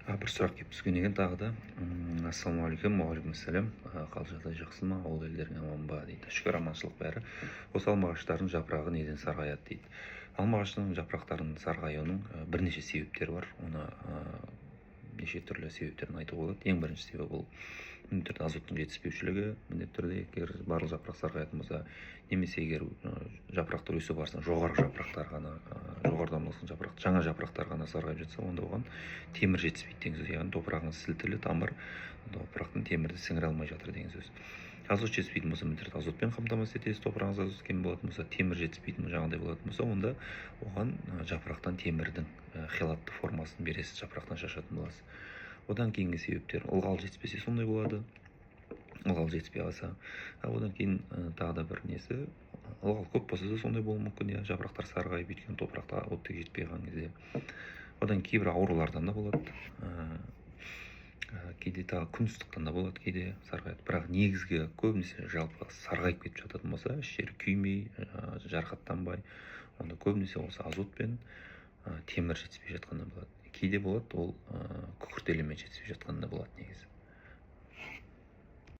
Бір сұрақ келіп түскен екен тағы да. Ассалаумағалейкум. Уағалейкумассалам. Қал жағдай жақсы ма? Ауыл елдерің аман ба дейді. Шүкір, аманшылық бәрі. Осы алма ағаштарының жапырағы неден сарғаяды дейді. Алма ағашының жапырақтарының сарғаюының бірнеше себептері бар. Оны неше түрлі себептерін айтуға болады. Ең бірінші себебі бұл міндетті түрде азоттың жетіспеушілігі. Міндетті түрде егер барлық жапырақ сарғаятын болса, немесе егер жапырақтар өсу барысында жоғары жапырақтар ғана, жоғарыда орналасқан жапырақ, жаңа жапырақтар ғана сарғайып жатса, онда оған темір жетіспейді деген сөз. Яғни топырағың сілтілі тамыр топырақтың темірді сіңіре алмай жатыр деген сөз. Азот жетіспейтін болса, міндетті түрде азотпен қамтамасыз етесіз. Топырағыңыз азот кем болатын болса, темір жетіспейтін жаңағыдай болатын болса, онда оған жапырақтан темірдің хелатты формасын бересіз, жапырақтан шашатын боласыз. Одан кейінгі себептер: ылғал жетіспесе сондай болады. Ылғал жетіспей қалса, одан кейін тағы да бір несі, ылғал көп болса да сондай болуы мүмкін. Жапырақтар сарғайып, өйткені топырақта оттегі жетпей қалған кезде. Одан кейбір аурулардан да болады. Кейде тағы күн ыстықтан да болады, кейде сарғаяды. Бірақ негізгі көбінесе жалпы сарғайып кетіп жататын болса, іш жері күймей, жарақаттанбай, онда көбінесе осы азот пен темір жетіспей жатқанда болады. Кейде болады, ол күкірт элемент жетіспей жатқанда болады негізі.